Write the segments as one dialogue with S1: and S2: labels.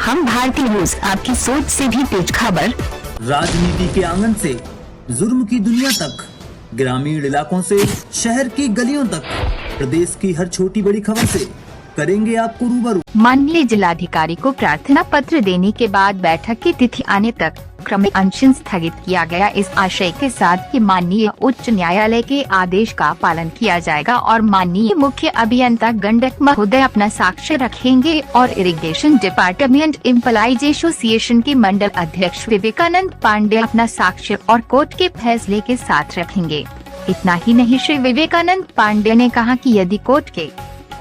S1: हम भारतीय न्यूज, आपकी सोच से भी तेज खबर।
S2: राजनीति के आंगन से जुर्म की दुनिया तक, ग्रामीण इलाकों से शहर की गलियों तक, प्रदेश की हर छोटी बड़ी खबर से करेंगे आपको रूबरू।
S3: माननीय जिलाधिकारी को प्रार्थना पत्र देने के बाद बैठक की तिथि आने तक क्रमिक अनशन स्थगित किया गया, इस आशय के साथ कि माननीय उच्च न्यायालय के आदेश का पालन किया जाएगा और माननीय मुख्य अभियंता गंडक महोदय अपना साक्ष्य रखेंगे और इरिगेशन डिपार्टमेंट एम्प्लॉइज एसोसिएशन के मंडल अध्यक्ष विवेकानंद पांडे अपना साक्ष्य और कोर्ट के फैसले के साथ रखेंगे। इतना ही नहीं, श्री विवेकानंद पांडे ने कहा कि यदि कोर्ट के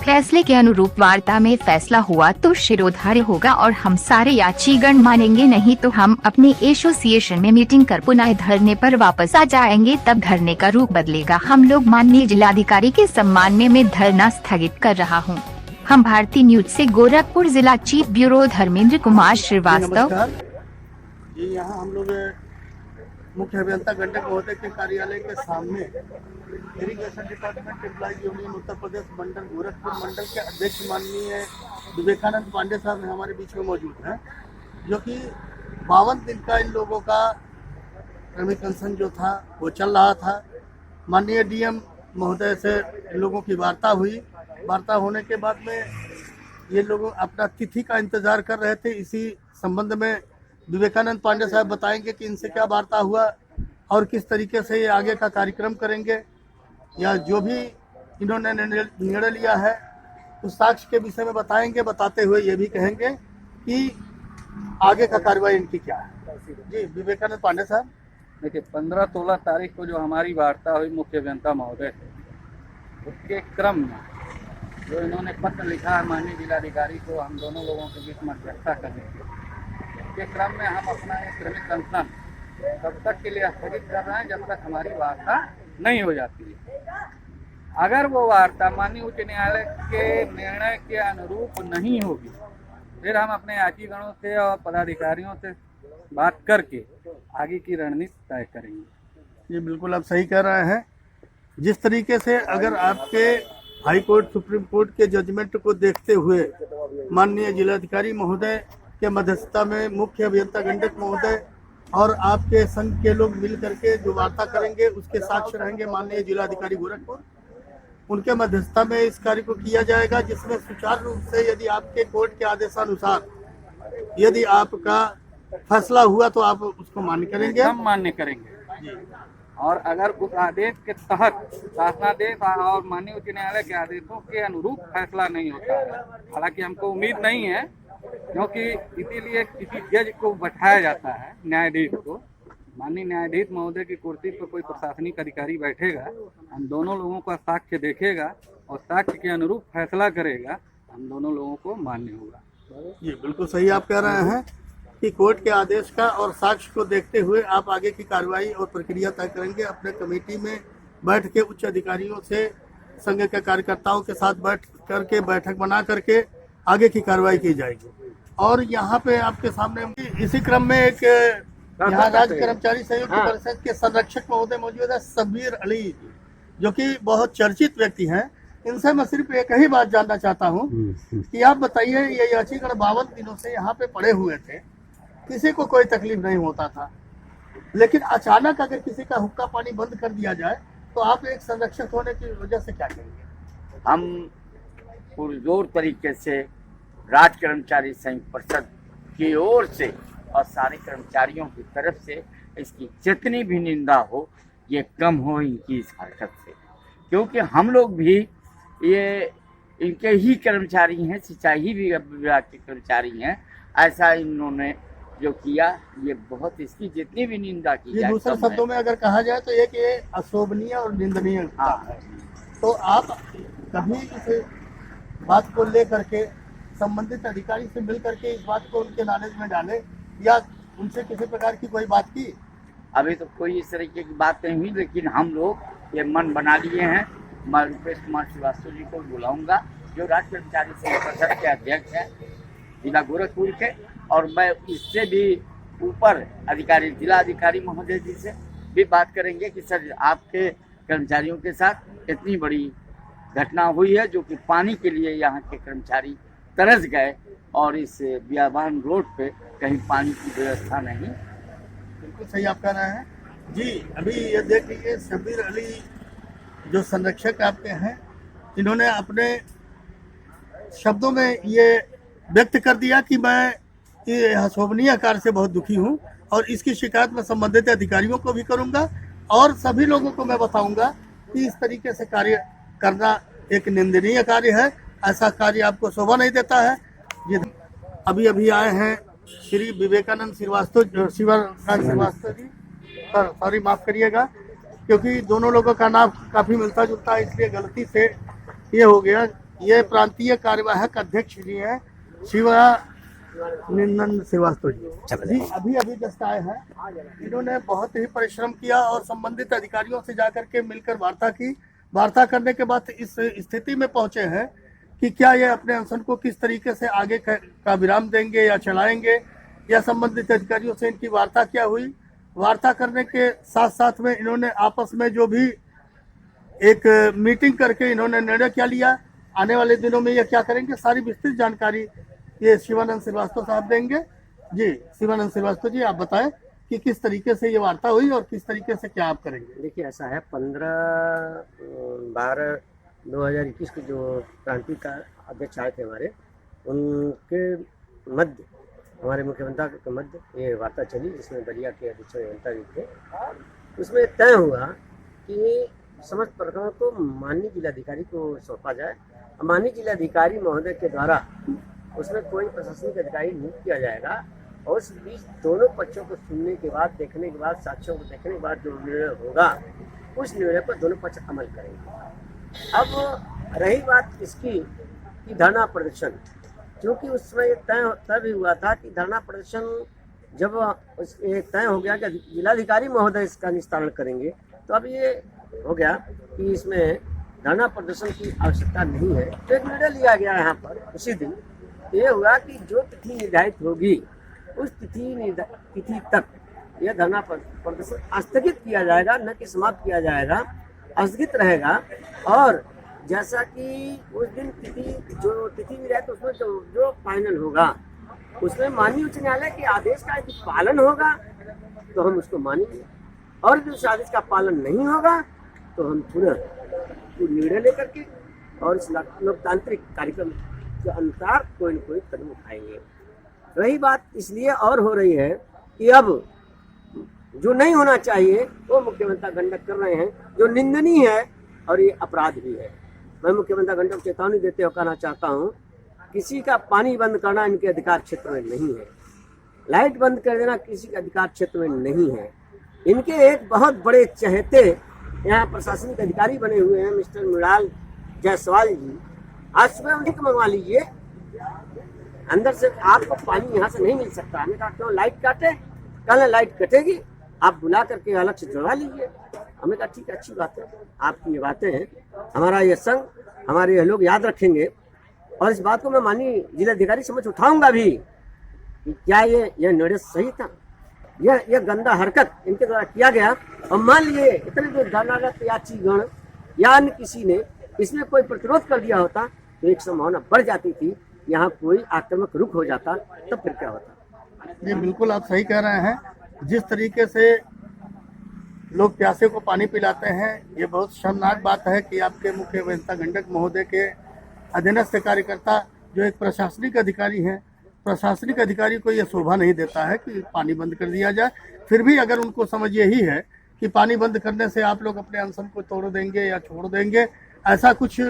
S3: फैसले के अनुरूप वार्ता में फैसला हुआ तो शिरोधार्य होगा और हम सारे याचीगण मानेंगे, नहीं तो हम अपने एसोसिएशन में मीटिंग कर पुनः धरने पर वापस आ जाएंगे, तब धरने का रूप बदलेगा। हम लोग माननीय जिलाधिकारी के सम्मान में मैं धरना स्थगित कर रहा हूं। हम भारतीय न्यूज से गोरखपुर जिला चीफ ब्यूरो धर्मेंद्र कुमार श्रीवास्तव।
S4: यहाँ हम लोग मुख्य अभियंता गंडक महोदय के कार्यालय के सामने irrigation department employees union Uttar Pradesh मंडल गोरखपुर मंडल के अध्यक्ष माननीय विवेकानंद पांडे साहब हमारे बीच में मौजूद हैं, जो कि 52 दिन का इन लोगों का क्रमिक अनशन जो था वो चल रहा था। माननीय डीएम महोदय से इन लोगों की वार्ता हुई। वार्ता होने के बाद में ये लोग अपना तिथि का इंतजार कर रहे थे। इसी संबंध में विवेकानंद पांडे साहब बताएंगे कि इनसे क्या वार्ता हुआ और किस तरीके से ये आगे का कार्यक्रम करेंगे, या जो भी इन्होंने निर्णय लिया है उस साक्ष्य के विषय में बताएंगे। बताते हुए ये भी कहेंगे कि आगे का कार्रवाई इनकी क्या है। जी विवेकानंद पांडे साहब।
S5: देखिए, 15-16 तारीख को जो हमारी वार्ता हुई मुख्य अभियंता महोदय से, उसके क्रम में जो इन्होंने पत्र लिखा है माननीय जिलाधिकारी को हम दोनों लोगों के बीच मध्यस्थता करने के क्रम में हम अपना एक क्रमिक अनशन तब तक के लिए स्थगित कर रहे हैं जब तक हमारी वार्ता नहीं हो जाती है। अगर वो वार्ता माननीय उच्च न्यायालय के निर्णय के अनुरूप नहीं होगी, फिर हम अपने याचीगणों से और पदाधिकारियों से बात करके आगे की रणनीति तय करेंगे।
S4: ये बिल्कुल आप सही कह रहे हैं। जिस तरीके से अगर आपके हाई कोर्ट सुप्रीम कोर्ट के जजमेंट को देखते हुए माननीय जिलाधिकारी महोदय के मध्यस्थता में मुख्य अभियंता गंडक महोदय और आपके संघ के लोग मिल करके जो वार्ता करेंगे उसके साक्ष्य रहेंगे माननीय जिलाधिकारी गोरखपुर। उनके मध्यस्थता में इस कार्य को किया जाएगा, जिसमें सुचारू रूप से यदि आपके कोर्ट के आदेशानुसार यदि आपका फैसला हुआ तो आप उसको मान्य करेंगे।
S5: हम मान्य करेंगे जी। और अगर उस आदेश के तहत शासनादेश और माननीय उच्च न्यायालय के आदेशों के अनुरूप फैसला नहीं होता है, हालांकि हमको उम्मीद नहीं है, क्योंकि इसीलिए किसी जज को बैठाया जाता है, न्यायाधीश को। माननीय न्यायाधीश महोदय की कुर्सी पर कोई प्रशासनिक अधिकारी बैठेगा, हम दोनों लोगों का साक्ष्य देखेगा और साक्ष्य के अनुरूप फैसला करेगा, हम दोनों लोगों को मान्य होगा।
S4: ये बिल्कुल सही आप कह रहे हैं कि कोर्ट के आदेश का और साक्ष्य को देखते हुए आप आगे की कार्रवाई और प्रक्रिया तय करेंगे। अपने कमेटी में बैठ के उच्च अधिकारियों से संघ के कार्यकर्ताओं के साथ बैठक बना करके आगे की कार्रवाई की जाएगी। और यहाँ पे आपके सामने इसी क्रम में एक यहाँ राज्य कर्मचारी संयुक्त परिषद के संरक्षक महोदय मौजूद है, सबीर अली, जो कि बहुत चर्चित व्यक्ति हैं। इनसे मैं सिर्फ एक ही बात जानना चाहता हूँ कि आप बताइए, ये याचीगण 52 दिनों से यहाँ पे पड़े हुए थे, किसी को कोई तकलीफ नहीं होता था, लेकिन अचानक अगर किसी का हुक्का पानी बंद कर दिया जाए तो आप एक संरक्षक होने की वजह से क्या कहेंगे?
S6: हम पुरजोर तरीके से राज्य कर्मचारी संयुक्त परिषद की ओर से और सारे कर्मचारियों की तरफ से इसकी जितनी भी निंदा हो ये कम हो इनकी इस हरकत से, क्योंकि हम लोग भी ये इनके ही कर्मचारी हैं, सिंचाई विभाग के कर्मचारी हैं। ऐसा इन्होंने जो किया ये बहुत, इसकी जितनी भी निंदा की जाए,
S4: दूसरे शब्दों में अगर कहा जाए तो एक ये अशोभनीय और निंदनीय है। तो आप कभी इस बात को लेकर के संबंधित अधिकारी से मिल करके इस बात को उनके नॉलेज में डाले या उनसे किसी प्रकार की कोई बात की?
S6: अभी तो कोई इस तरीके की बात नहीं हुई, लेकिन हम लोग ये मन बना लिए हैं। मैं रुपेश कुमार श्रीवास्तव जी को बुलाऊंगा, जो राज्य कर्मचारी संघ परिषद के अध्यक्ष हैं जिला गोरखपुर के, और मैं इससे भी ऊपर अधिकारी जिला अधिकारी महोदय जी से भी बात करेंगे कि सर आपके कर्मचारियों के साथ इतनी बड़ी घटना हुई है, जो कि पानी के लिए यहाँ के कर्मचारी तरस गए और इस बियाबान रोड पे कहीं पानी की व्यवस्था नहीं।
S4: बिल्कुल सही आप कह रहे हैं जी। अभी ये देख लीजिए, शब्बीर अली जो संरक्षक आपके हैं, इन्होंने अपने शब्दों में ये व्यक्त कर दिया कि मैं ये अशोभनीय कार्य से बहुत दुखी हूँ और इसकी शिकायत मैं संबंधित अधिकारियों को भी करूँगा और सभी लोगों को मैं बताऊँगा कि इस तरीके से कार्य करना एक निंदनीय कार्य है। ऐसा कार्य आपको शोभा नहीं देता है। ये अभी अभी आए हैं श्री विवेकानंद श्रीवास्तव जी, सॉरी माफ करिएगा, क्योंकि दोनों लोगों का नाम काफी मिलता जुलता है, इसलिए गलती से ये हो गया। ये प्रांतीय कार्यवाहक अध्यक्ष जी हैं शिवानंद श्रीवास्तव जी। अभी अभी जस्ट आए हैं। इन्होंने बहुत ही परिश्रम किया और संबंधित अधिकारियों से जाकर के मिलकर वार्ता की। वार्ता करने के बाद इस स्थिति में पहुंचे हैं कि क्या ये अपने अनशन को किस तरीके से आगे का विराम देंगे या चलाएंगे, या संबंधित अधिकारियों से इनकी वार्ता क्या हुई। वार्ता करने के साथ साथ में इन्होंने आपस में जो भी एक मीटिंग करके इन्होंने निर्णय क्या लिया, आने वाले दिनों में ये क्या करेंगे, सारी विस्तृत जानकारी ये शिवानंद श्रीवास्तव साहब देंगे। जी शिवानंद श्रीवास्तव जी, आप बताएं कि किस तरीके से ये वार्ता हुई और किस तरीके से क्या आप करेंगे।
S7: देखिए, ऐसा है, 15/12/2021 के जो प्रांतीय का अध्यक्ष आए थे हमारे, उनके मध्य हमारे मुख्यमंत्री के मध्य ये वार्ता चली, जिसमें बलिया के अध्यक्ष अभियंता जी थे। उसमें तय हुआ कि समस्त प्रकरण को माननीय जिलाधिकारी को सौंपा जाए। माननीय जिलाधिकारी महोदय के द्वारा उसमें कोई प्रशासनिक अधिकारी नियुक्त किया जाएगा और उस बीच दोनों पक्षों को सुनने के बाद, देखने के बाद, साक्ष्यों को देखने के बाद जो निर्णय होगा, उस निर्णय पर दोनों पक्ष अमल करेंगे। अब रही बात इसकी कि धरना प्रदर्शन, क्योंकि उस समय तय भी हुआ था कि धरना प्रदर्शन जब तय हो गया कि जिलाधिकारी महोदय इसका निस्तारण करेंगे, तो अब ये हो गया कि इसमें धरना प्रदर्शन की आवश्यकता नहीं है। तो एक निर्णय लिया गया यहाँ पर उसी दिन, ये हुआ कि जो तिथि निर्धारित होगी उस तिथि तक यह धरना प्रदर्शन स्थगित किया जाएगा, न कि समाप्त किया जाएगा, स्थगित रहेगा। और जैसा कि उस दिन जो तिथि निर्धारित उसमें जो फाइनल होगा, उसमें माननीय उच्च न्यायालय के आदेश का यदि पालन होगा तो हम उसको मानेंगे, और यदि उस आदेश का पालन नहीं होगा तो हम पुनः निर्णय लेकर के और इस लोकतांत्रिक कार्यक्रम के अनुसार कोई न कोई कदम उठाएंगे। रही बात इसलिए और हो रही है कि अब जो नहीं होना चाहिए वो मुख्यमंत्री गंडक कर रहे हैं, जो निंदनीय है और ये अपराध भी है। मैं मुख्यमंत्री गंडक को चेतावनी देते हुए कहना चाहता हूँ, किसी का पानी बंद करना इनके अधिकार क्षेत्र में नहीं है, लाइट बंद कर देना किसी के अधिकार क्षेत्र में नहीं है। इनके एक बहुत बड़े चहेते यहाँ प्रशासनिक अधिकारी बने हुए हैं, मिस्टर मृणाल जायसवाल जी। आज सुबह उन्हीं को मंगवा लीजिए, अंदर से आपको पानी यहाँ से नहीं मिल सकता। हमने कहा क्यों लाइट काटे, कल लाइट कटेगी, आप बुला करके अलग से जुड़वा लीजिए। हमने कहा ठीक है, अच्छी बात है, आपकी ये बातें हैं, हमारा ये संघ, हमारे ये लोग याद रखेंगे और इस बात को मैं माननीय जिलाधिकारी समझ उठाऊंगा भी कि क्या ये निर्णय सही था। यह गंदा हरकत इनके द्वारा किया गया, और मान लिए इतने जो धरनारत यात्रीगण या अन्य किसी ने इसमें कोई प्रतिरोध कर दिया होता तो एक संभावना बढ़ जाती थी, यहाँ कोई आक्रामक रुख हो जाता, तब फिर क्या होता।
S4: जी बिल्कुल आप सही कह रहे हैं। जिस तरीके से लोग प्यासे को पानी पिलाते हैं, ये बहुत शर्मनाक बात है कि आपके मुख्य अभियंता गंडक महोदय के अधीनस्थ कार्यकर्ता जो एक प्रशासनिक अधिकारी हैं, प्रशासनिक अधिकारी को यह शोभा नहीं देता है कि पानी बंद कर दिया जाए। फिर भी अगर उनको समझ यही है कि पानी बंद करने से आप लोग अपने अनशन को तोड़ देंगे या छोड़ देंगे, ऐसा कुछ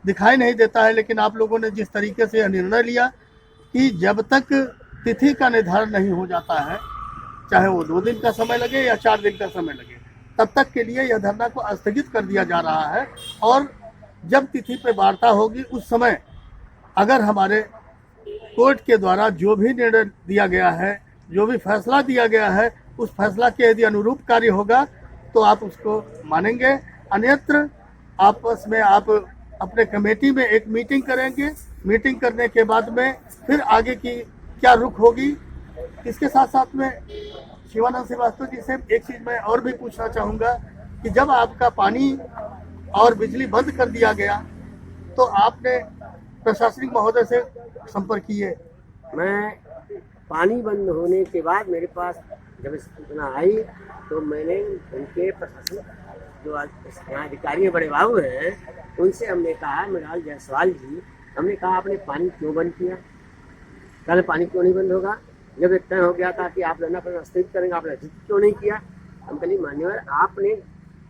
S4: दिखाई नहीं देता है। लेकिन आप लोगों ने जिस तरीके से यह निर्णय लिया कि जब तक तिथि का निर्धारण नहीं हो जाता है, चाहे वो 2 दिन का समय लगे या 4 दिन का समय लगे, तब तक के लिए यह धरना को स्थगित कर दिया जा रहा है। और जब तिथि पे वार्ता होगी उस समय अगर हमारे कोर्ट के द्वारा जो भी निर्णय दिया गया है, जो भी फैसला दिया गया है, उस फैसला के यदि अनुरूप कार्य होगा तो आप उसको मानेंगे, अन्यत्र आपस में आप अपने कमेटी में एक मीटिंग करेंगे। मीटिंग करने के बाद में फिर आगे की क्या रुख होगी। इसके साथ साथ में शिवानंद श्रीवास्तव जी से एक चीज़ मैं और भी पूछना चाहूँगा कि जब आपका पानी और बिजली बंद कर दिया गया तो आपने प्रशासनिक महोदय से संपर्क किए?
S7: मैं पानी बंद होने के बाद मेरे पास जब सूचना आई तो मैंने उनके प्रशासन जो यहाँ अधिकारी बड़े बाबू हैं उनसे हमने कहा, मृणाल जायसवाल जी, हमने कहा आपने पानी क्यों बंद किया, कल पानी क्यों नहीं बंद होगा, जब एक तय हो गया था कि आप धरना प्रदर्शन स्थगित करेंगे, आपने स्थगित क्यों नहीं किया। हम कहीं मान्यवर आपने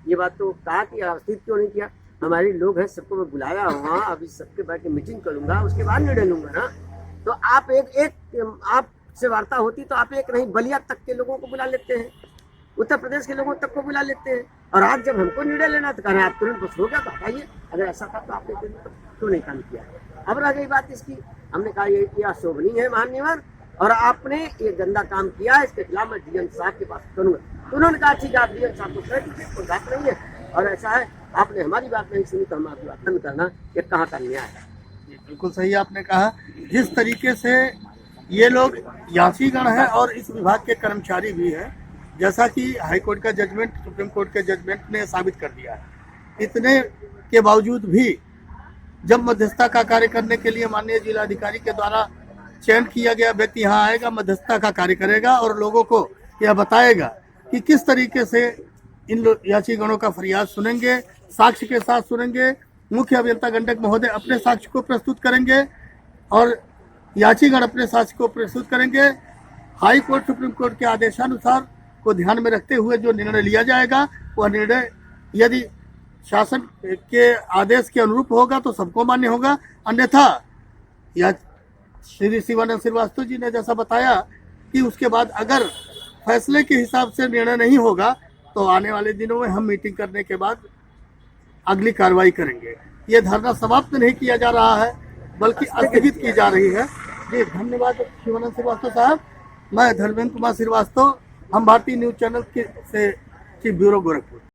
S7: ये बात तो कहा कि स्थगित क्यों नहीं किया, हमारे लोग हैं, सबको मैं बुलाया हुआ, अभी सबके बैठ के मीटिंग करूंगा, उसके बाद निर्णय लूंगा ना। तो आप एक आपसे वार्ता होती तो आप एक नहीं बलिया तक के लोगों को बुला लेते हैं, उत्तर प्रदेश के लोगों तक को बुला लेते हैं, और आज जब हमको निर्णय लेना तो कह रहे हैं आप तुरंत बस हो गया तो हटाइए, अगर ऐसा था तो आपने क्यों नहीं काम किया। अब रह गई बात इसकी, हमने कहा ये अशोभनीय है माननीय, और आपने ये गंदा काम किया है, इसके खिलाफ मैं डीएम साहब के पास करूंगा। तो उन्होंने कहा ठीक है आप डीएम साहब को कह दीजिए, कोई बात नहीं है, और ऐसा है आपने हमारी बात नहीं सुनी तो हम आपकी बात बंद करना, ये कहाँ का न्याय है।
S4: बिल्कुल सही आपने कहा, जिस तरीके से ये लोग यासीगण हैं और इस विभाग के कर्मचारी भी हैं, जैसा कि हाईकोर्ट का जजमेंट, सुप्रीम कोर्ट के जजमेंट ने साबित कर दिया है, इतने के बावजूद भी जब मध्यस्थता का कार्य करने के लिए माननीय जिलाधिकारी के द्वारा चयन किया गया व्यक्ति यहाँ आएगा, मध्यस्थता का कार्य करेगा और लोगों को यह बताएगा कि किस तरीके से इन याचिगणों का फरियाद सुनेंगे, साक्ष्य के साथ सुनेंगे, मुख्य अभियंता गंडक महोदय अपने साक्ष्य को प्रस्तुत करेंगे और याचिगण अपने साक्ष्य को प्रस्तुत करेंगे। हाई कोर्ट, सुप्रीम कोर्ट के आदेशानुसार को ध्यान में रखते हुए जो निर्णय लिया जाएगा वह निर्णय यदि शासन के आदेश के अनुरूप होगा तो सबको मान्य होगा, अन्यथा या श्री शिवानंद श्रीवास्तव जी ने जैसा बताया कि उसके बाद अगर फैसले के हिसाब से निर्णय नहीं होगा तो आने वाले दिनों में हम मीटिंग करने के बाद अगली कार्रवाई करेंगे। ये धरना समाप्त नहीं किया जा रहा है बल्कि स्थगित की जा रही है। जी धन्यवाद शिवानंद श्रीवास्तव साहब। मैं धर्मेंद्र कुमार श्रीवास्तव, हम भारतीय न्यूज चैनल के से चीफ ब्यूरो गोरखपुर।